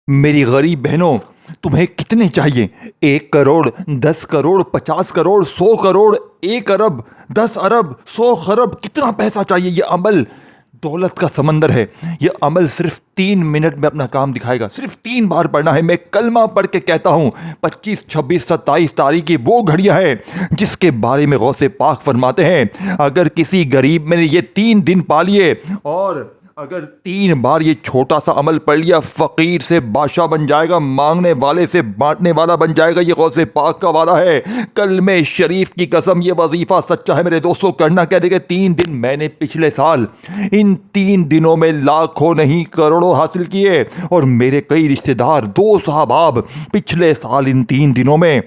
میری غریب بہنوں، تمہیں کتنے چاہیے؟ 1 کروڑ، 10 کروڑ، 50 کروڑ، 100 کروڑ، 1 ارب، 10 ارب، 100 خرب، کتنا پیسہ چاہیے؟ یہ عمل دولت کا سمندر ہے۔ یہ عمل صرف 3 منٹ میں اپنا کام دکھائے گا۔ صرف 3 بار پڑھنا ہے۔ میں کلمہ پڑھ کے کہتا ہوں 25، 26، 27 تاریخ کی وہ گھڑیاں ہیں جس کے بارے میں غوث پاک فرماتے ہیں اگر کسی غریب میں نے یہ 3 دن پا لیے اور اگر 3 بار یہ چھوٹا سا عمل پڑھ لیا، فقیر سے بادشاہ بن جائے گا، مانگنے والے سے بانٹنے والا بن جائے گا۔ یہ غوث پاک کا وعدہ ہے، کلمہ شریف کی قسم، یہ وظیفہ سچا ہے میرے دوستوں۔ کرنا کیا دیکھیں، 3 دن میں نے پچھلے سال ان 3 دنوں میں لاکھوں نہیں کروڑوں حاصل کیے، اور میرے کئی رشتہ دار، دوست احباب پچھلے سال ان 3 دنوں میں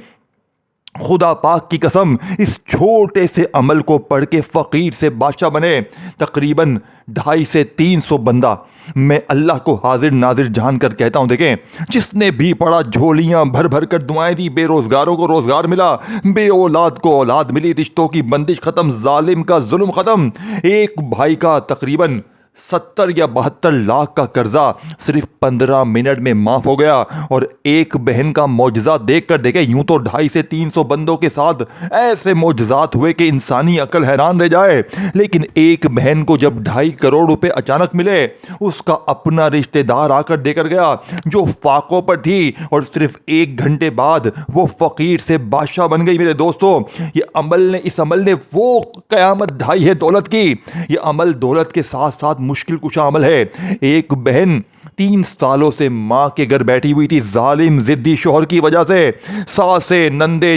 خدا پاک کی قسم اس چھوٹے سے عمل کو پڑھ کے فقیر سے بادشاہ بنے۔ تقریباً 250 سے 300 بندہ، میں اللہ کو حاضر ناظر جان کر کہتا ہوں، دیکھیں جس نے بھی پڑھا، جھولیاں بھر بھر کر دعائیں دی، بے روزگاروں کو روزگار ملا، بے اولاد کو اولاد ملی، رشتوں کی بندش ختم، ظالم کا ظلم ختم۔ ایک بھائی کا تقریباً 70 یا 72 لاکھ کا قرضہ صرف 15 منٹ میں معاف ہو گیا، اور ایک بہن کا معجزہ دیکھ کر دیکھیں، یوں تو 250 سے 300 بندوں کے ساتھ ایسے معجزات ہوئے کہ انسانی عقل حیران رہ جائے، لیکن ایک بہن کو جب 2.5 کروڑ روپے اچانک ملے، اس کا اپنا رشتہ دار آ کر دے کر گیا جو فاقوں پر تھی، اور صرف 1 گھنٹے بعد وہ فقیر سے بادشاہ بن گئی۔ میرے دوستوں، اس عمل نے وہ قیامت ڈھائی ہے دولت کی۔ یہ عمل دولت کے ساتھ ساتھ مشکل کشا عمل ہے۔ ایک بہن 3 سالوں سے ماں کے گھر بیٹھی ہوئی تھی، ظالم ضدی شوہر کی وجہ سے ساسے، نندے،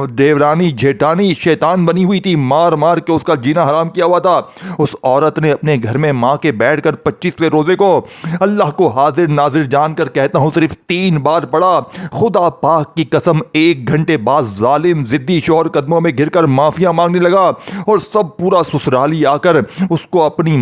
دیورانی، جیٹانی شیطان بنی ہوئی تھی، مار مار کے اس کا جینا حرام کیا ہوا تھا۔ اس عورت نے اپنے گھر میں ماں کے بیٹھ کر 25ویں روزے کو اللہ کو حاضر ناظر جان کر کہتا ہوں صرف 3 بار پڑھا۔ خدا پاک کی قسم 1 گھنٹے بعد ظالم ضدی شوہر قدموں میں گر کر معافیا مانگنے لگا، اور سب پورا سسرالی آ کر اس کو اپنی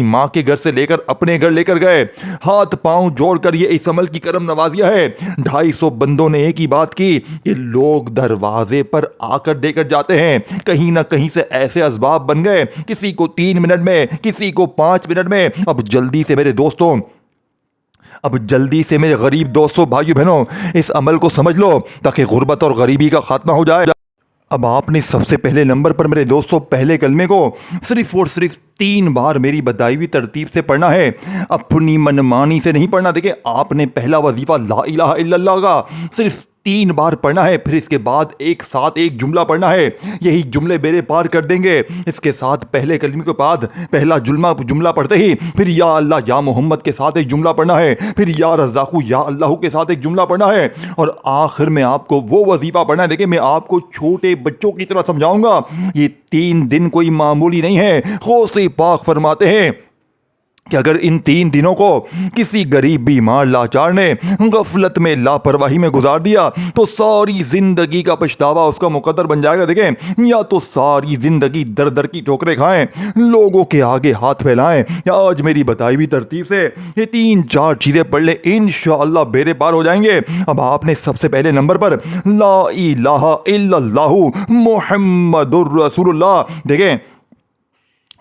ماں کے گھر سے لے کر اپنے گھر لے کر گئے۔ ہاتھ پاؤں جوڑ کر یہ اس عمل کی کرم نوازیاں ہے۔ 250 بندوں نے ایک ہی بات کی کہ لوگ دروازے پر آ کر دے کر جاتے ہیں، کہیں نہ کہیں سے ایسے اسباب بن گئے، کسی کو 3 منٹ میں، کسی کو 5 منٹ میں۔ اب جلدی سے میرے دوستوں، اب جلدی سے میرے غریب دوستوں، بھائیو بہنوں، اس عمل کو سمجھ لو تاکہ غربت اور غریبی کا خاتمہ ہو جائے۔ اب آپ نے سب سے پہلے نمبر پر میرے دوستوں پہلے کلمے کو صرف اور صرف 3 بار میری بتائی ہوئی ترتیب سے پڑھنا ہے، اپنی منمانی سے نہیں پڑھنا۔ دیکھیں، آپ نے پہلا وظیفہ لا الہ الا اللہ کا صرف 3 بار پڑھنا ہے، پھر اس کے بعد ایک ساتھ ایک جملہ پڑھنا ہے، یہی جملے بیڑے پار کر دیں گے۔ اس کے ساتھ پہلے کلمے کے بعد پہلا جملہ پڑھتے ہی پھر یا اللہ یا محمد کے ساتھ ایک جملہ پڑھنا ہے، پھر یا رزاق یا اللہ کے ساتھ ایک جملہ پڑھنا ہے، اور آخر میں آپ کو وہ وظیفہ پڑھنا ہے۔ دیکھیں، میں آپ کو چھوٹے بچوں کی طرح سمجھاؤں گا، یہ 3 دن کوئی معمولی نہیں ہے۔ غوث پاک فرماتے ہیں کہ اگر ان 3 دنوں کو کسی غریب بیمار لاچار نے غفلت میں، لاپرواہی میں گزار دیا تو ساری زندگی کا پچھتاوا اس کا مقدر بن جائے گا۔ دیکھیں، یا تو ساری زندگی در در کی ٹھوکریں کھائیں، لوگوں کے آگے ہاتھ پھیلائیں، یا آج میری بتائی ہوئی ترتیب سے یہ 3-4 چیزیں پڑھ لیں، انشاءاللہ بیڑے پار ہو جائیں گے۔ اب آپ نے سب سے پہلے نمبر پر لا الہ الا اللہ محمد الرسول اللہ، دیکھیں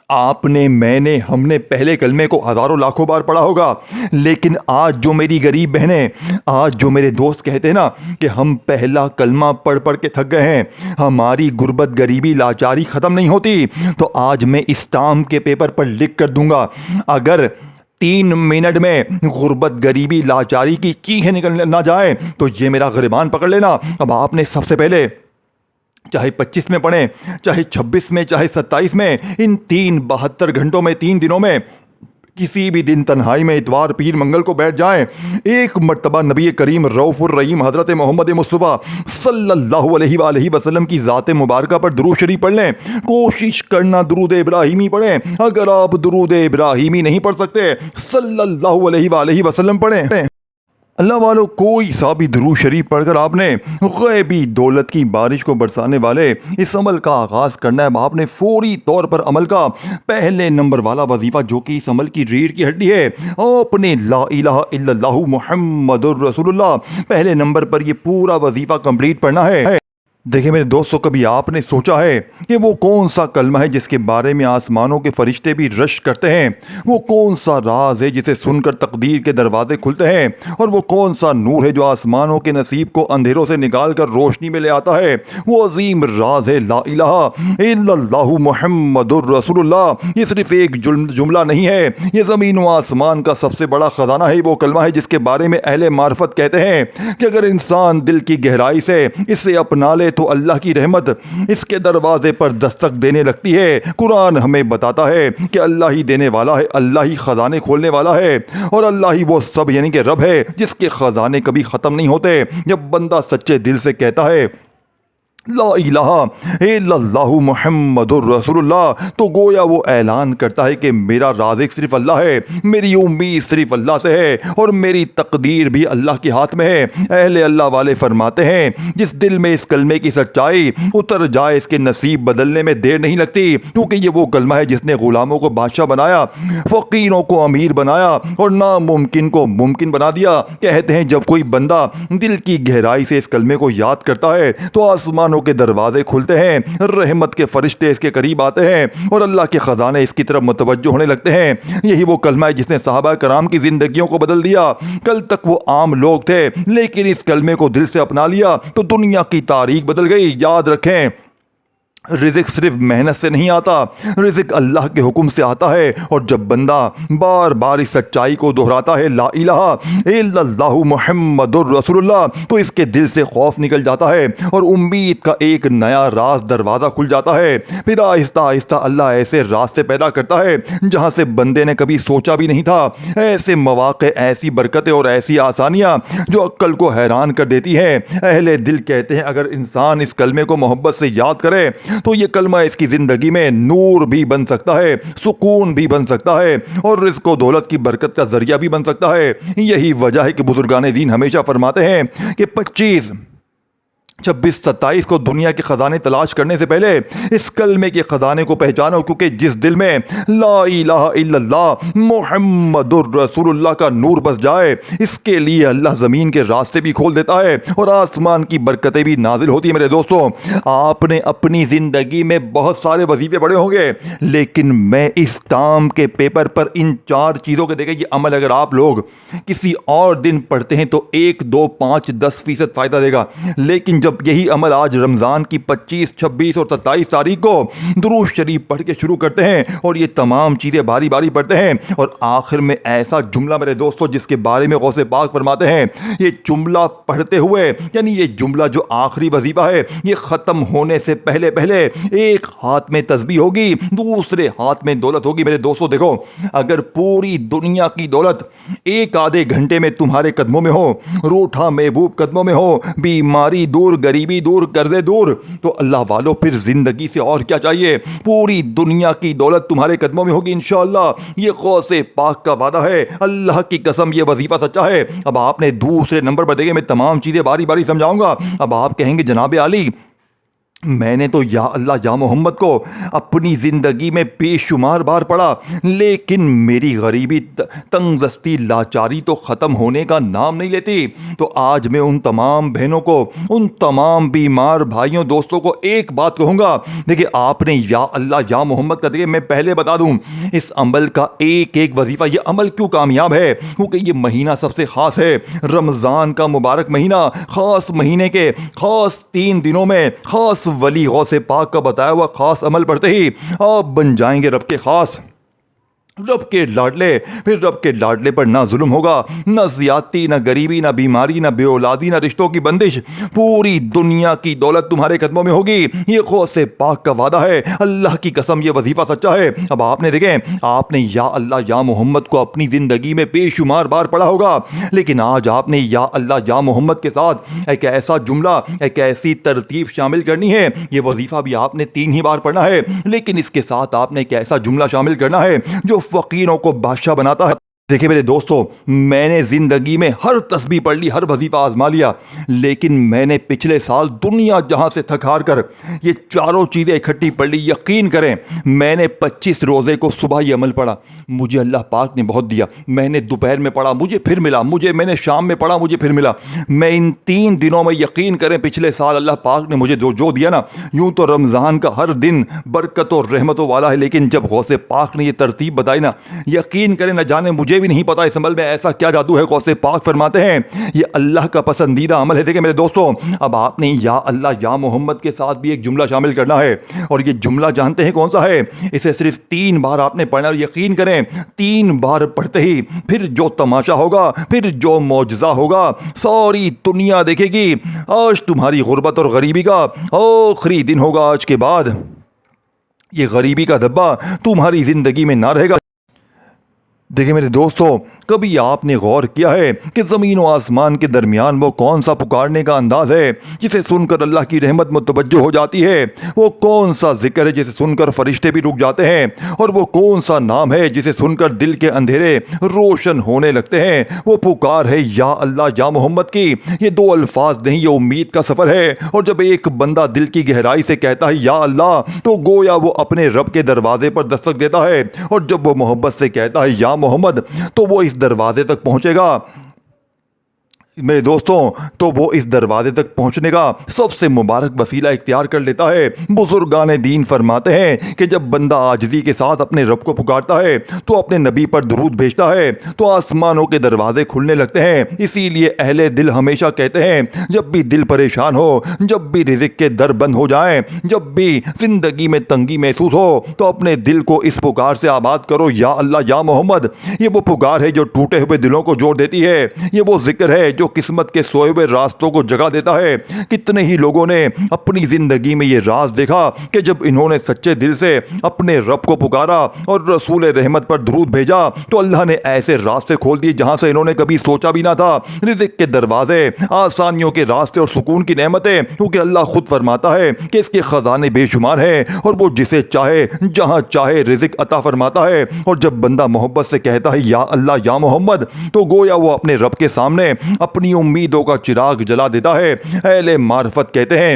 آپ نے، میں نے، ہم نے پہلے کلمے کو ہزاروں لاکھوں بار پڑھا ہوگا، لیکن آج جو میری غریب بہنیں، آج جو میرے دوست کہتے ہیں نا کہ ہم پہلا کلمہ پڑھ پڑھ کے تھک گئے ہیں، ہماری غربت، غریبی، لاچاری ختم نہیں ہوتی، تو آج میں اسٹامپ کے پیپر پر لکھ کر دوں گا، اگر 3 منٹ میں غربت، غریبی، لاچاری کی چیخیں نکل نہ جائیں تو یہ میرا گریبان پکڑ لینا۔ اب آپ نے سب سے پہلے، چاہے 25 میں پڑھیں، چاہے 26 میں، چاہے 27 میں، ان 72 گھنٹوں میں، 3 دنوں میں کسی بھی دن تنہائی میں، اتوار، پیر، منگل کو بیٹھ جائیں، ایک مرتبہ نبی کریم رؤوف الرحیم حضرت محمد مصطفیٰ صلی اللہ علیہ وآلہ وسلم کی ذات مبارکہ پر درود شریف پڑھ لیں۔ کوشش کرنا درود ابراہیمی پڑھیں، اگر آپ درود ابراہیمی نہیں پڑھ سکتے، صلی اللہ علیہ وآلہ وسلم پڑھیں۔ اللہ والو، کوئی سا بھی درود شریف پڑھ کر آپ نے غیبی دولت کی بارش کو برسانے والے اس عمل کا آغاز کرنا ہے۔ آپ نے فوری طور پر عمل کا پہلے نمبر والا وظیفہ، جو کہ اس عمل کی ریڑھ کی ہڈی ہے، آپ نے لا الہ الا اللہ محمد الرسول اللہ پہلے نمبر پر یہ پورا وظیفہ کمپلیٹ پڑھنا ہے۔ دیکھیں میرے دوستوں، کبھی آپ نے سوچا ہے کہ وہ کون سا کلمہ ہے جس کے بارے میں آسمانوں کے فرشتے بھی رش کرتے ہیں؟ وہ کون سا راز ہے جسے سن کر تقدیر کے دروازے کھلتے ہیں؟ اور وہ کون سا نور ہے جو آسمانوں کے نصیب کو اندھیروں سے نکال کر روشنی میں لے آتا ہے؟ وہ عظیم راز ہے لا الہ الا اللہ محمد الرسول اللہ۔ یہ صرف ایک جملہ نہیں ہے، یہ زمین و آسمان کا سب سے بڑا خزانہ ہے۔ وہ کلمہ ہے جس کے بارے میں اہل معرفت کہتے ہیں کہ اگر انسان دل کی گہرائی سے اسے اپنا لے تو اللہ کی رحمت اس کے دروازے پر دستک دینے لگتی ہے۔ قرآن ہمیں بتاتا ہے کہ اللہ ہی دینے والا ہے، اللہ ہی خزانے کھولنے والا ہے، اور اللہ ہی وہ سب یعنی کہ رب ہے جس کے خزانے کبھی ختم نہیں ہوتے۔ جب بندہ سچے دل سے کہتا ہے لا الہ الا اللہ محمد الرسول اللہ، تو گویا وہ اعلان کرتا ہے کہ میرا رازق صرف اللہ ہے، میری امید صرف اللہ سے ہے، اور میری تقدیر بھی اللہ کے ہاتھ میں ہے۔ اہل اللہ والے فرماتے ہیں جس دل میں اس کلمے کی سچائی اتر جائے اس کے نصیب بدلنے میں دیر نہیں لگتی، کیونکہ یہ وہ کلمہ ہے جس نے غلاموں کو بادشاہ بنایا، فقیروں کو امیر بنایا، اور ناممکن کو ممکن بنا دیا۔ کہتے ہیں جب کوئی بندہ دل کی گہرائی سے اس کلمے کو یاد کرتا ہے تو آسمان کے دروازے کھلتے ہیں، رحمت کے فرشتے اس کے قریب آتے ہیں، اور اللہ کے خزانے اس کی طرف متوجہ ہونے لگتے ہیں۔ یہی وہ کلمہ ہے جس نے صحابہ کرام کی زندگیوں کو بدل دیا۔ کل تک وہ عام لوگ تھے، لیکن اس کلمے کو دل سے اپنا لیا تو دنیا کی تاریخ بدل گئی۔ یاد رکھیں، رزق صرف محنت سے نہیں آتا، رزق اللہ کے حکم سے آتا ہے، اور جب بندہ بار بار اس سچائی کو دہراتا ہے لا الہ الا اللہ محمد الرسول اللہ، تو اس کے دل سے خوف نکل جاتا ہے اور امید کا ایک نیا راز دروازہ کھل جاتا ہے۔ پھر آہستہ آہستہ اللہ ایسے راستے پیدا کرتا ہے جہاں سے بندے نے کبھی سوچا بھی نہیں تھا، ایسے مواقع، ایسی برکتیں اور ایسی آسانیاں جو عقل کو حیران کر دیتی ہیں۔ اہل دل کہتے ہیں اگر انسان اس کلمے کو محبت سے یاد کرے تو یہ کلمہ اس کی زندگی میں نور بھی بن سکتا ہے، سکون بھی بن سکتا ہے، اور رزق و دولت کی برکت کا ذریعہ بھی بن سکتا ہے۔ یہی وجہ ہے کہ بزرگان دین ہمیشہ فرماتے ہیں کہ 25 26 27 کو دنیا کے خزانے تلاش کرنے سے پہلے اس کلمے کے خزانے کو پہچانو، کیونکہ جس دل میں لا الہ الا اللہ محمد الرسول اللہ کا نور بس جائے، اس کے لیے اللہ زمین کے راستے بھی کھول دیتا ہے اور آسمان کی برکتیں بھی نازل ہوتی ہیں۔ میرے دوستوں، آپ نے اپنی زندگی میں بہت سارے وظیفے پڑھے ہوں گے، لیکن میں اس ٹرم کے پیپر پر ان 4 چیزوں کے دیکھیں، یہ عمل اگر آپ لوگ کسی اور دن پڑھتے ہیں تو 1 2 5 10% فائدہ دے گا، لیکن جب یہی عمل آج رمضان کی 25 26 اور 27 تاریخ کو درود شریف پڑھ کے شروع کرتے ہیں اور یہ تمام چیزیں باری باری پڑھتے ہیں، اور آخر میں ایسا جملہ میرے دوستوں جس کے بارے میں غوث پاک فرماتے ہیں یہ جملہ پڑھتے ہوئے، یعنی یہ جملہ جو آخری وظیفہ ہے، یہ ختم ہونے سے پہلے پہلے ایک ہاتھ میں تسبیح ہوگی، دوسرے ہاتھ میں دولت ہوگی۔ میرے دوستوں دیکھو، اگر پوری دنیا کی دولت ایک آدھے گھنٹے میں تمہارے قدموں میں ہو، روٹھا محبوب قدموں میں ہو، بیماری دور، غریبی دور، قرضے دور، تو اللہ والو پھر زندگی سے اور کیا چاہیے؟ پوری دنیا کی دولت تمہارے قدموں میں ہوگی انشاءاللہ، یہ غوث پاک کا وعدہ ہے، اللہ کی قسم یہ وظیفہ سچا ہے۔ اب آپ نے دوسرے نمبر پر دیکھیں، میں تمام چیزیں باری باری سمجھاؤں گا۔ اب آپ کہیں گے جناب علی، میں نے تو یا اللہ یا محمد کو اپنی زندگی میں بے شمار بار پڑھا، لیکن میری غریبی، تنگ دستی، لاچاری تو ختم ہونے کا نام نہیں لیتی۔ تو آج میں ان تمام بہنوں کو، ان تمام بیمار بھائیوں دوستوں کو ایک بات کہوں گا، دیکھیں آپ نے یا اللہ یا محمد کا، دیکھیں میں پہلے بتا دوں اس عمل کا ایک ایک وظیفہ، یہ عمل کیوں کامیاب ہے؟ کیونکہ یہ مہینہ سب سے خاص ہے، رمضان کا مبارک مہینہ، خاص مہینے کے خاص 3 دنوں میں خاص ولی غوث پاک کا بتایا ہوا خاص عمل پڑھتے ہی آپ بن جائیں گے رب کے خاص، رب کے لاڈلے۔ پھر رب کے لاڈلے پر نہ ظلم ہوگا، نہ زیادتی، نہ غریبی، نہ بیماری، نہ بے اولادی، نہ رشتوں کی بندش، پوری دنیا کی دولت تمہارے قدموں میں ہوگی، یہ غوث پاک کا وعدہ ہے، اللہ کی قسم یہ وظیفہ سچا ہے۔ اب آپ نے دیکھیں، آپ نے یا اللہ یا محمد کو اپنی زندگی میں بے شمار بار پڑھا ہوگا، لیکن آج آپ نے یا اللہ یا محمد کے ساتھ ایک ایسا جملہ، ایک ایسی ترتیب شامل کرنی ہے، یہ وظیفہ بھی آپ نے 3 ہی بار پڑھنا ہے، لیکن اس کے ساتھ آپ نے ایک ایسا جملہ شامل کرنا ہے جو فقیروں کو بادشاہ بناتا ہے۔ دیکھیں میرے دوستو، میں نے زندگی میں ہر تسبیح پڑھ لی، ہر وظیفہ آزما لیا، لیکن میں نے پچھلے سال دنیا جہاں سے تھک ہار کر یہ چاروں چیزیں اکٹھی پڑھ لی۔ یقین کریں، میں نے 25 روزے کو صبح یہ عمل پڑھا، مجھے اللہ پاک نے بہت دیا۔ میں نے دوپہر میں پڑھا، مجھے پھر ملا، میں نے شام میں پڑھا، مجھے پھر ملا۔ میں ان 3 دنوں میں، یقین کریں، پچھلے سال اللہ پاک نے مجھے جو دیا نا، یوں تو رمضان کا ہر دن برکت اور رحمتوں والا ہے، لیکن جب غوث پاک نے یہ ترتیب بتائی نا، یقین کریں، نہ جانے مجھے بھی نہیں پتا اس عمل میں ایسا کیا جادو ہے۔ غوث پاک فرماتے ہیں یہ اللہ کا پسندیدہ عمل ہے۔ دیکھیں میرے دوستوں، اب آپ نے یا اللہ یا محمد کے ساتھ بھی ایک جملہ شامل کرنا ہے، اور یہ جملہ جانتے ہیں کون سا ہے؟ اسے صرف 3 بار آپ نے پڑھنا، اور یقین کریں 3 بار پڑھتے ہی پھر جو تماشا ہوگا، پھر جو معجزہ ہوگا، ساری دنیا دیکھے گی۔ آج تمہاری غربت اور غریبی کا آخری دن ہوگا، آج کے بعد یہ غریبی کا دھبا تمہاری زندگی میں نہ رہے گا۔ دیکھیں میرے دوستو، کبھی آپ نے غور کیا ہے کہ زمین و آسمان کے درمیان وہ کون سا پکارنے کا انداز ہے جسے سن کر اللہ کی رحمت متوجہ ہو جاتی ہے؟ وہ کون سا ذکر ہے جسے سن کر فرشتے بھی رک جاتے ہیں؟ اور وہ کون سا نام ہے جسے سن کر دل کے اندھیرے روشن ہونے لگتے ہیں؟ وہ پکار ہے یا اللہ یا محمد کی۔ یہ 2 الفاظ نہیں، یہ امید کا سفر ہے، اور جب ایک بندہ دل کی گہرائی سے کہتا ہے یا اللہ، تو گویا وہ اپنے رب کے دروازے پر دستک دیتا ہے، اور جب وہ محبت سے کہتا ہے یا محمد، تو وہ اس دروازے تک پہنچے گا۔ میرے دوستوں، تو وہ اس دروازے تک پہنچنے کا سب سے مبارک وسیلہ اختیار کر لیتا ہے۔ بزرگان دین فرماتے ہیں کہ جب بندہ عاجزی کے ساتھ اپنے رب کو پکارتا ہے تو اپنے نبی پر درود بھیجتا ہے تو آسمانوں کے دروازے کھلنے لگتے ہیں۔ اسی لیے اہل دل ہمیشہ کہتے ہیں جب بھی دل پریشان ہو، جب بھی رزق کے در بند ہو جائیں، جب بھی زندگی میں تنگی محسوس ہو، تو اپنے دل کو اس پکار سے آباد کرو، یا اللہ یا محمد۔ یہ وہ پکار ہے جو ٹوٹے ہوئے دلوں کو جوڑ دیتی ہے، یہ وہ ذکر ہے جو قسمت کے سوئے ہوئے راستوں کو جگا دیتا ہے۔ کتنے ہی لوگوں نے اپنی زندگی میں یہ راز دیکھا کہ جب انہوں نے سچے دل سے اپنے رب کو پکارا اور رسول رحمت پر درود بھیجا تو اللہ نے ایسے راستے کھول دیے جہاں سے انہوں نے کبھی سوچا بھی نہ تھا۔ رزق کے دروازے، آسانیوں کے راستے اور سکون کی نعمتیں، کیونکہ اللہ خود فرماتا ہے کہ اس کے خزانے بے شمار ہیں، اور وہ جسے چاہے جہاں چاہے رزق عطا فرماتا ہے۔ اور جب بندہ محبت سے کہتا ہے یا اللہ یا محمد، تو گویا وہ اپنے رب کے سامنے اپنی امیدوں کا چراغ جلا دیتا ہے۔ اہل معرفت کہتے ہیں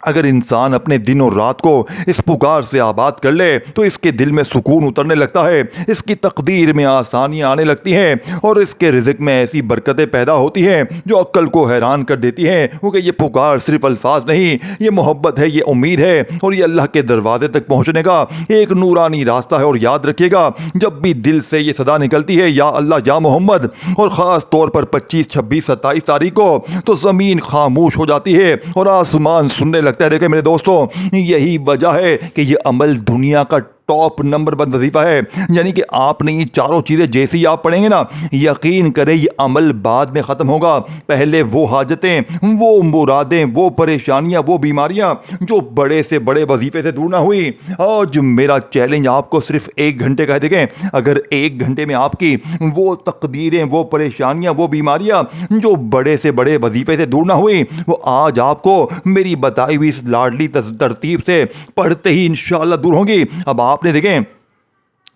اگر انسان اپنے دن اور رات کو اس پکار سے آباد کر لے تو اس کے دل میں سکون اترنے لگتا ہے، اس کی تقدیر میں آسانیاں آنے لگتی ہیں، اور اس کے رزق میں ایسی برکتیں پیدا ہوتی ہیں جو عقل کو حیران کر دیتی ہیں۔ کیونکہ یہ پکار صرف الفاظ نہیں، یہ محبت ہے، یہ امید ہے، اور یہ اللہ کے دروازے تک پہنچنے کا ایک نورانی راستہ ہے۔ اور یاد رکھیے گا، جب بھی دل سے یہ صدا نکلتی ہے یا اللہ یا محمد، اور خاص طور پر 25، 26، 27 تاریخ کو، تو زمین خاموش ہو جاتی ہے اور آسمان سننے لگتا ہے۔ دیکھیں میرے دوستوں، یہی وجہ ہے کہ یہ عمل دنیا کا ٹاپ نمبر 1 وظیفہ ہے۔ یعنی کہ آپ نے یہ چاروں چیزیں جیسی آپ پڑھیں گے نا، یقین کریں یہ عمل بعد میں ختم ہوگا۔ پہلے وہ حاجتیں، وہ مرادیں، وہ پریشانیاں، وہ بیماریاں جو بڑے سے بڑے وظیفے سے دور نہ ہوئی۔ آج میرا چیلنج آپ کو صرف 1 گھنٹے کا ہے۔ دیکھیں، اگر 1 گھنٹے میں آپ کی وہ تقدیریں، وہ پریشانیاں، وہ بیماریاں جو بڑے سے بڑے وظیفے سے دور نہ ہوئی، وہ آج آپ کو میری بتائی ہوئی اس لاڈلی ترتیب سے پڑھتے ہی انشاءاللہ دور ہوں گی۔ اب آپ نے دیکھیں،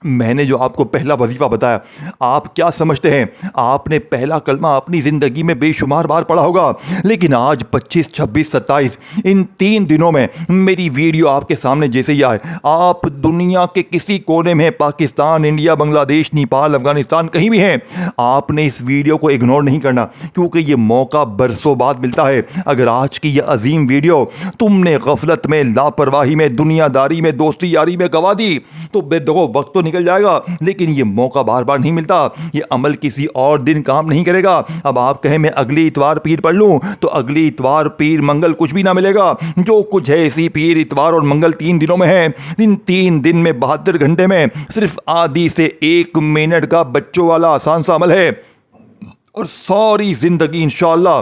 میں نے جو آپ کو پہلا وظیفہ بتایا، آپ کیا سمجھتے ہیں؟ آپ نے پہلا کلمہ اپنی زندگی میں بے شمار بار پڑھا ہوگا، لیکن آج 25، 26، 27 ان 3 دنوں میں میری ویڈیو آپ کے سامنے جیسے ہی آئے، آپ دنیا کے کسی کونے میں، پاکستان، انڈیا، بنگلہ دیش، نیپال، افغانستان، کہیں بھی ہیں، آپ نے اس ویڈیو کو اگنور نہیں کرنا، کیونکہ یہ موقع برسوں بعد ملتا ہے۔ اگر آج کی یہ عظیم ویڈیو تم نے غفلت میں، لاپرواہی میں، دنیا داری میں، دوستی یاری میں گوا دی تو دیکھو وقت تو نکل جائے گا، لیکن یہ موقع بار بار نہیں ملتا۔ یہ عمل کسی اور دن کام نہیں کرے گا۔ اب آپ کہیں میں اگلی اتوار پیر پڑھ لوں، تو اگلی اتوار پیر منگل کچھ بھی نہ ملے گا۔ جو کچھ ہے اسی پیر، اتوار اور منگل 3 دنوں میں ہے۔ ان 3 دن میں 72 گھنٹے میں صرف آدھی سے 1 منٹ کا بچوں والا آسان سا عمل ہے، اور ساری زندگی انشاءاللہ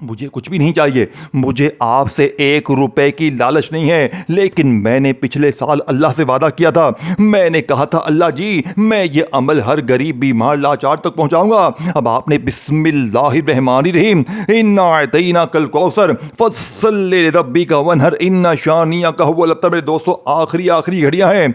مجھے کچھ بھی نہیں چاہیے، مجھے آپ سے 1 روپے کی لالچ نہیں ہے، لیکن میں نے پچھلے سال اللہ سے وعدہ کیا تھا، میں نے کہا تھا اللہ جی میں یہ عمل ہر غریب بیمار لاچار تک پہنچاؤں گا۔ اب آپ نے بسم اللہ الرحمن الرحیم انا اعطیناک الکوثر فصل لربک وانحر ان شانئک هو الابتر۔ میرے دوستو آخری گھڑیاں ہیں،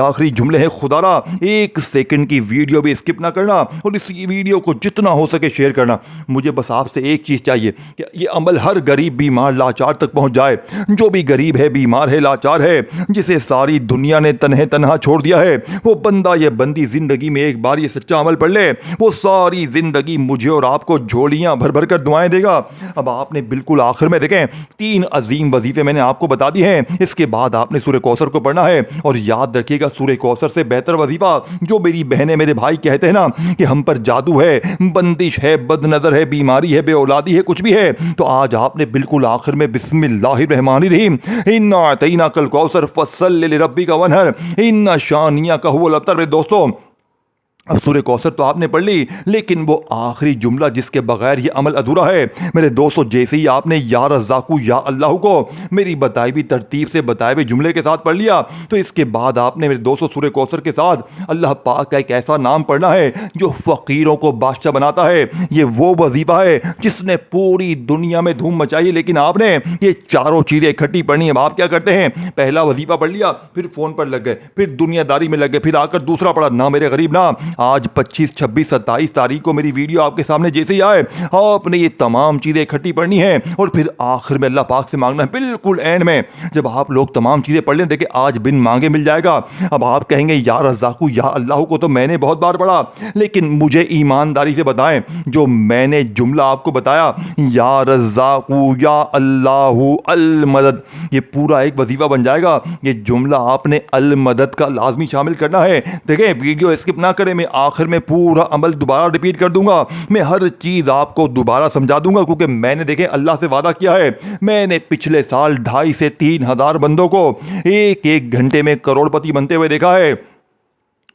آخری جملے ہیں، خدا را 1 سیکنڈ کی ویڈیو بھی اسکپ نہ کرنا اور اس ویڈیو کو جتنا ہو سکے شیئر کرنا۔ مجھے بس آپ سے ایک چیز چاہیے کہ یہ عمل ہر غریب بیمار لاچار تک پہنچ جائے۔ جو بھی غریب ہے، بیمار ہے، لاچار ہے، جسے ساری دنیا نے تنہا چھوڑ دیا ہے، وہ بندہ یا بندی زندگی میں ایک بار یہ سچا عمل پڑھ لے، وہ ساری زندگی مجھے اور آپ کو جھولیاں بھر کر دعائیں دے گا۔ اب آپ نے بالکل آخر میں دیکھیں 3 عظیم وظیفے میں نے آپ کو بتا دی ہیں، اس کے بعد آپ نے سورہ کوثر کو پڑھنا ہے، اور یاد رکھیے گا سورہ کوثر سے بہتر وظیفہ جو میری بہنیں میرے بھائی کہتے ہیں نا کہ ہم پر جادو ہے، بندش ہے، بد نظر ہے، بیماری ہے، بے اولادی ہے، کچھ بھی ہے، تو آج آپ نے بالکل آخر میں بسم اللہ الرحمن الرحیم انا اعطیناک الکوثر فصل لربک وانحر ان شانئک هو الابتر۔ میرے دوستو اب سورہ کوثر تو آپ نے پڑھ لی، لیکن وہ آخری جملہ جس کے بغیر یہ عمل ادھورا ہے۔ میرے دوستو جیسے ہی آپ نے یا رزاقو یا اللہ کو میری بتائی ہوئی ترتیب سے بتائے ہوئے جملے کے ساتھ پڑھ لیا، تو اس کے بعد آپ نے میرے دوستو سورہ کوثر کے ساتھ اللہ پاک کا ایک ایسا نام پڑھنا ہے جو فقیروں کو بادشاہ بناتا ہے۔ یہ وہ وظیفہ ہے جس نے پوری دنیا میں دھوم مچائی، لیکن آپ نے یہ چاروں چیزیں اکٹھی پڑھنی ہے۔ آپ کیا کرتے ہیں؟ پہلا وظیفہ پڑھ لیا، پھر فون پر لگ گئے، پھر دنیا داری میں لگ گئے، پھر آ کر دوسرا پڑھا۔ نہ میرے غریب نہ، آج 25 26 27 تاریخ کو میری ویڈیو آپ کے سامنے جیسے ہی آئے آپ نے یہ تمام چیزیں اکٹھی پڑھنی ہیں، اور پھر آخر میں اللہ پاک سے مانگنا ہے، بالکل اینڈ میں جب آپ لوگ تمام چیزیں پڑھ لیں۔ دیکھیں آج بن مانگے مل جائے گا۔ اب آپ کہیں گے یا رزاقو یا اللہ کو تو میں نے بہت بار پڑھا، لیکن مجھے ایمانداری سے بتائیں جو میں نے جملہ آپ کو بتایا یا رزاقو یا اللہ المدد، یہ پورا ایک وظیفہ بن جائے گا۔ یہ جملہ آپ نے المدد کا لازمی شامل کرنا ہے۔ دیکھیں ویڈیو اسکپ نہ کریں، میں آخر میں پورا عمل دوبارہ ریپیٹ کر دوں گا، میں ہر چیز آپ کو دوبارہ سمجھا دوں گا، کیونکہ میں نے دیکھیں اللہ سے وعدہ کیا ہے، میں نے پچھلے سال 2.5 سے 3 ہزار بندوں کو ایک گھنٹے میں کروڑ پتی بنتے ہوئے دیکھا ہے۔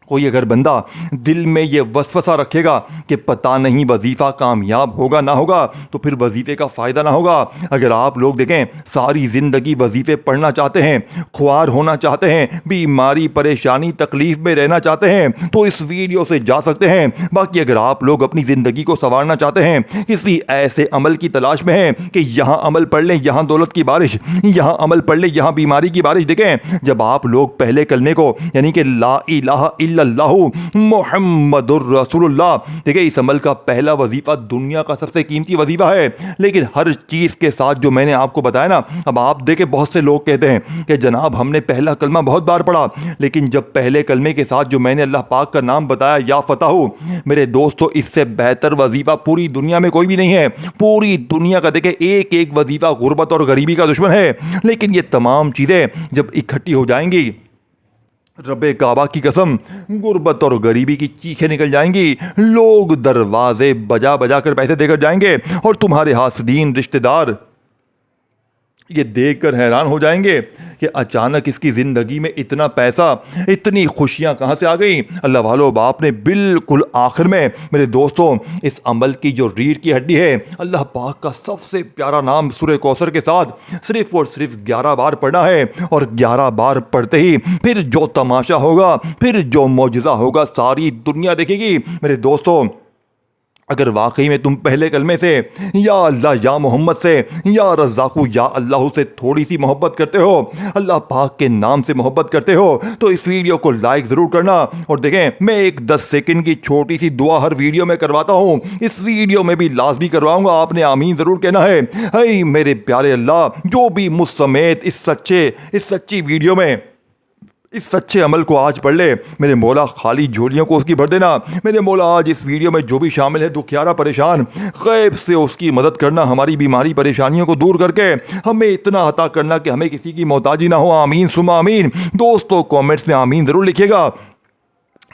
کوئی اگر بندہ دل میں یہ وسوسہ رکھے گا کہ پتہ نہیں وظیفہ کامیاب ہوگا نہ ہوگا، تو پھر وظیفے کا فائدہ نہ ہوگا۔ اگر آپ لوگ دیکھیں ساری زندگی وظیفے پڑھنا چاہتے ہیں، خوار ہونا چاہتے ہیں، بیماری پریشانی تکلیف میں رہنا چاہتے ہیں، تو اس ویڈیو سے جا سکتے ہیں۔ باقی اگر آپ لوگ اپنی زندگی کو سنوارنا چاہتے ہیں، کسی ایسے عمل کی تلاش میں ہیں کہ یہاں عمل پڑھ لیں یہاں دولت کی بارش، یہاں عمل پڑھ لیں یہاں بیماری کی بارش، دیکھیں جب آپ لوگ پہلے کلمے کو یعنی کہ لا الہ الا اللہ محمد الرسول اللہ، دیکھیں اس عمل کا پہلا وظیفہ دنیا کا سب سے قیمتی وظیفہ ہے، لیکن ہر چیز کے ساتھ جو میں نے آپ کو بتایا نا، اب آپ دیکھیں بہت سے لوگ کہتے ہیں کہ جناب ہم نے پہلا کلمہ بہت بار پڑھا، لیکن جب پہلے کلمے کے ساتھ جو میں نے اللہ پاک کا نام بتایا یا فتح، میرے دوستو اس سے بہتر وظیفہ پوری دنیا میں کوئی بھی نہیں ہے۔ پوری دنیا کا دیکھیں ایک وظیفہ غربت اور غریبی کا دشمن ہے، لیکن یہ تمام چیزیں جب اکٹھی ہو جائیں گی، رب کعبہ کی قسم غربت اور غریبی کی چیخیں نکل جائیں گی، لوگ دروازے بجا کر پیسے دے کر جائیں گے، اور تمہارے حاسدین رشتہ دار یہ دیکھ کر حیران ہو جائیں گے کہ اچانک اس کی زندگی میں اتنا پیسہ اتنی خوشیاں کہاں سے آ گئیں۔ اللہ والو باپ نے بالکل آخر میں میرے دوستوں اس عمل کی جو ریڑھ کی ہڈی ہے، اللہ پاک کا سب سے پیارا نام سورہ کوثر کے ساتھ صرف اور صرف 11 بار پڑھنا ہے، اور 11 بار پڑھتے ہی پھر جو تماشا ہوگا، پھر جو معجزہ ہوگا ساری دنیا دیکھے گی۔ میرے دوستوں اگر واقعی میں تم پہلے کلمے سے یا اللہ یا محمد سے یا رزاقو یا اللہ سے تھوڑی سی محبت کرتے ہو، اللہ پاک کے نام سے محبت کرتے ہو، تو اس ویڈیو کو لائک ضرور کرنا۔ اور دیکھیں میں ایک 10 سیکنڈ کی چھوٹی سی دعا ہر ویڈیو میں کرواتا ہوں، اس ویڈیو میں بھی لازمی کرواؤں گا، آپ نے آمین ضرور کہنا ہے۔ اے میرے پیارے اللہ، جو بھی مجھ سمیت اس سچی ویڈیو میں اس سچے عمل کو آج پڑھ لے، میرے مولا خالی جھولیوں کو اس کی بھر دینا۔ میرے مولا آج اس ویڈیو میں جو بھی شامل ہے دکھیارا پریشان، غیب سے اس کی مدد کرنا، ہماری بیماری پریشانیوں کو دور کر کے ہمیں اتنا عطا کرنا کہ ہمیں کسی کی محتاجی نہ ہو۔ آمین ثم آمین۔ دوستو کامنٹس میں آمین ضرور لکھیے گا۔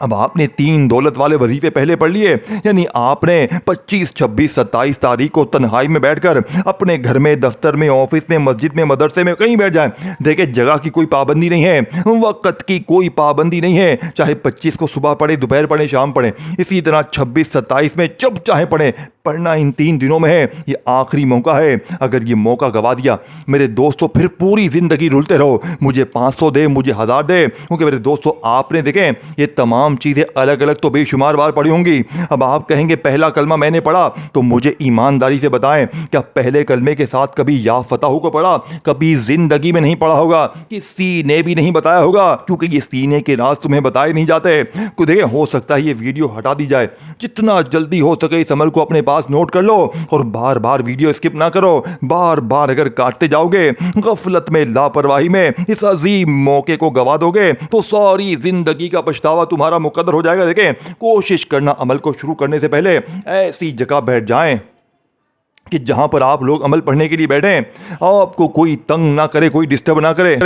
اب آپ نے 3 دولت والے وظیفے پہلے پڑھ لیے، یعنی آپ نے 25 26 27 تاریخ کو تنہائی میں بیٹھ کر اپنے گھر میں، دفتر میں، آفس میں، مسجد میں، مدرسے میں کہیں بیٹھ جائیں۔ دیکھیں جگہ کی کوئی پابندی نہیں ہے، وقت کی کوئی پابندی نہیں ہے، چاہے 25 کو صبح پڑھیں، دوپہر پڑھیں، شام پڑھیں، اسی طرح 26 27 میں جب چاہیں پڑھیں، پڑھنا ان 3 دنوں میں ہے، یہ آخری موقع ہے، اگر یہ موقع گوا دیا میرے دوستو پھر پوری زندگی رلتے رہو، مجھے 500 دے، مجھے 1000 دے، کیونکہ میرے دوستو آپ نے دیکھیں یہ تمام چیزیں الگ الگ تو بے شمار بار پڑھی ہوں گی۔ اب آپ کہیں گے پہلا کلمہ میں نے پڑھا، تو مجھے ایمانداری سے بتائیں کیا پہلے کلمے کے ساتھ کبھی یا فتح کو پڑھا؟ کبھی زندگی میں نہیں پڑھا ہوگا، کسی نے بھی نہیں بتایا ہوگا، کیونکہ یہ سینے کے راز تمہیں بتائے نہیں جاتے۔ دیکھیں ہو سکتا ہے یہ ویڈیو ہٹا دی جائے، جتنا جلدی ہو سکے اس عمل کو اپنے پاس نوٹ کر لو اور بار بار ویڈیو اسکپ نہ کرو۔ بار بار اگر کاٹتے جاؤ گے، غفلت میں، لاپرواہی میں اس عظیم موقع کو گوا دو گے تو ساری زندگی کا پچھتاوا تمہارا مقدر ہو جائے گا۔ دیکھیں کوشش کرنا عمل کو شروع کرنے سے پہلے ایسی جگہ بیٹھ جائیں کہ جہاں پر آپ لوگ عمل پڑھنے کے لیے بیٹھیں آپ کو کوئی تنگ نہ کرے، کوئی ڈسٹرب نہ کرے۔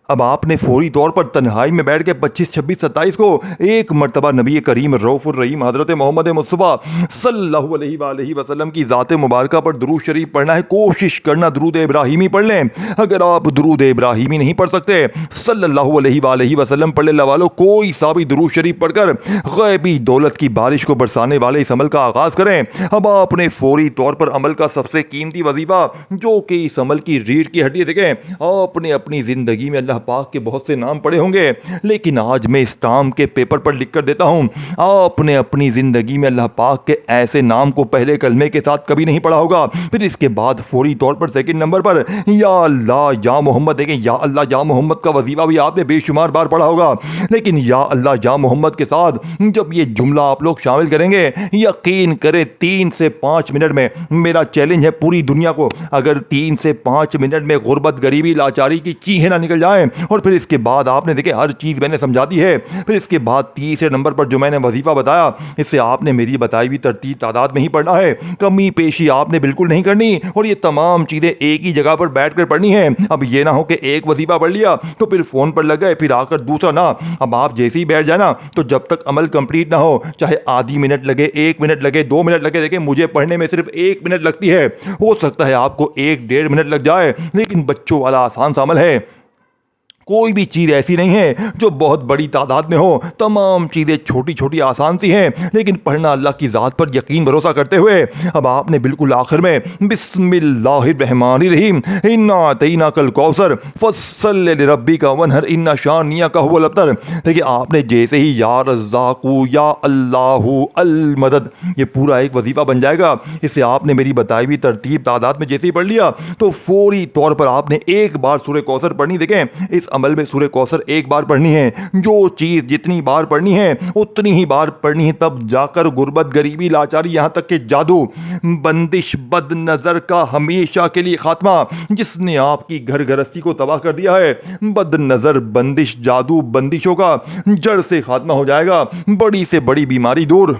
اب آپ نے فوری طور پر تنہائی میں بیٹھ کے 25، 26، 27 کو ایک مرتبہ نبی کریم رؤوف الرحیم حضرت محمد مصطفیٰ صلی اللہ علیہ وآلہ وسلم کی ذات مبارکہ پر درود شریف پڑھنا ہے۔ کوشش کرنا درود ابراہیمی پڑھ لیں۔ اگر آپ درود ابراہیمی نہیں پڑھ سکتے، صلی اللہ علیہ وآلہ وسلم پڑھ لے والو، کوئی سا بھی درود شریف پڑھ کر غیبی دولت کی بارش کو برسانے والے اس عمل کا آغاز کریں۔ اب آپ نے فوری طور پر عمل کا سب سے قیمتی وظیفہ جو کہ اس عمل کی ریڑھ کی ہڈی ہے، دیکھیں آپ نے اپنی زندگی میں اللہ پاک کے بہت سے نام پڑھے ہوں گے، لیکن آج میں اس ٹام کے پیپر پر لکھ کر دیتا ہوں آپ نے اپنی زندگی میں اللہ پاک کے ایسے نام کو پہلے کلمے کے ساتھ کبھی نہیں پڑھا ہوگا۔ پھر اس کے بعد فوری طور پر سیکنڈ نمبر پر یا اللہ یا محمد، دیکھیں یا اللہ یا محمد کا وظیفہ بھی آپ نے بے شمار بار پڑھا ہوگا، لیکن یا اللہ یا محمد کے ساتھ جب یہ جملہ آپ لوگ شامل کریں گے، یقین کریں 3 سے 5 منٹ میں، میرا چیلنج ہے پوری دنیا کو، اگر 3 سے 5 منٹ میں غربت، غریبی، لاچاری کی چیخیں نہ نکل جائیں، اور پھر اس کے بعد آپ نے دیکھیں ہر چیز میں نے سمجھا دی ہے، پھر اس کے بعد تیسرے نمبر پر جو میں نے وظیفہ بتایا اس سے آپ نے میری بتائی ہوئی ترتیب تعداد میں ہی پڑھنا ہے، کمی پیشی آپ نے بالکل نہیں کرنی، اور یہ تمام چیزیں ایک ہی جگہ پر بیٹھ کر پڑھنی ہیں۔ اب یہ نہ ہو کہ ایک وظیفہ پڑھ لیا تو پھر فون پر لگ گئے، پھر آ کر دوسرا نہ، اب آپ جیسے ہی بیٹھ جانا تو جب تک عمل کمپلیٹ نہ ہو، چاہے آدھی منٹ لگے، 1 منٹ لگے، 2 منٹ لگے، دیکھیں مجھے پڑھنے میں صرف 1 منٹ لگتی ہے، ہو سکتا ہے آپ کو 1-1.5 منٹ لگ جائے، لیکن بچوں والا آسان سا عمل ہے۔ کوئی بھی چیز ایسی نہیں ہے جو بہت بڑی تعداد میں ہو، تمام چیزیں چھوٹی چھوٹی آسان سی ہیں، لیکن پڑھنا اللہ کی ذات پر یقین بھروسہ کرتے ہوئے۔ اب آپ نے بالکل آخر میں بسم اللہ الرحمن الرحیم انا اعطیناک الکوثر فصل لربک وانحر ان شانئک هو الابتر، دیکھیے آپ نے جیسے ہی یا رزاق یا اللہ المدد، یہ پورا ایک وظیفہ بن جائے گا، اس سے آپ نے میری بتائی ہوئی ترتیب تعداد میں جیسے ہی پڑھ لیا تو فوری طور پر آپ نے ایک بار سورہ کوثر پڑھنی۔ دیکھیں اس عمل میں سورہ کوثر ایک بار پڑھنی ہے، جو چیز جتنی بار پڑھنی ہے اتنی ہی بار پڑھنی ہے، تب جا کر غربت، غریبی، لاچاری، یہاں تک کہ جادو، بندش، بد نظر کا ہمیشہ کے لیے خاتمہ، جس نے آپ کی گھر گھرستی کو تباہ کر دیا ہے، بد نظر، بندش، جادو، بندشوں کا جڑ سے خاتمہ ہو جائے گا، بڑی سے بڑی بیماری دور،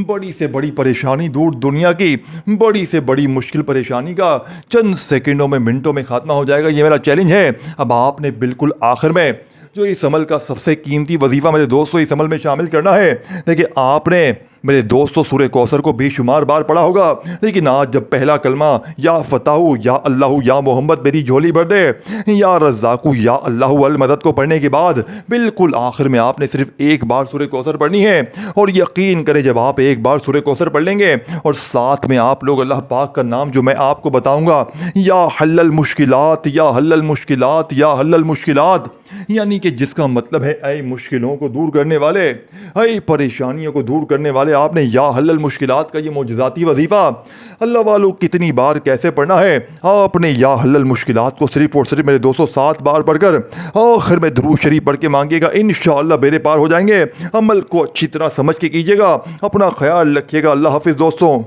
بڑی سے بڑی پریشانی دور، دنیا کی بڑی سے بڑی مشکل پریشانی کا چند سیکنڈوں میں، منٹوں میں خاتمہ ہو جائے گا، یہ میرا چیلنج ہے۔ اب آپ نے بالکل آخر میں جو اس عمل کا سب سے قیمتی وظیفہ میرے دوستو اس عمل میں شامل کرنا ہے، دیکھیں آپ نے میرے دوستو سورہ کوثر کو بے شمار بار پڑھا ہوگا، لیکن آج جب پہلا کلمہ یا فتح یا اللہ یا محمد میری جھولی بھر دے، یا رزاق یا اللہ المدد کو پڑھنے کے بعد بالکل آخر میں آپ نے صرف ایک بار سورہ کوثر پڑھنی ہے، اور یقین کریں جب آپ ایک بار سورہ کوثر پڑھ لیں گے اور ساتھ میں آپ لوگ اللہ پاک کا نام جو میں آپ کو بتاؤں گا، یا حل المشکلات، یا حل المشکلات، یا حل المشکلات، یعنی کہ جس کا مطلب ہے اے مشکلوں کو دور کرنے والے، اے پریشانیوں کو دور کرنے والے، آپ نے یا حل المشکلات کا یہ معجزاتی وظیفہ اللہ والوں کتنی بار کیسے پڑھنا ہے؟ آپ نے یا حل المشکلات کو صرف اور صرف میرے 207 بار پڑھ کر آخر میں درود شریف پڑھ کے مانگیے گا، انشاءاللہ بیڑے پار ہو جائیں گے۔ عمل کو اچھی طرح سمجھ کے کیجیے گا، اپنا خیال رکھیے گا، اللہ حافظ دوستوں۔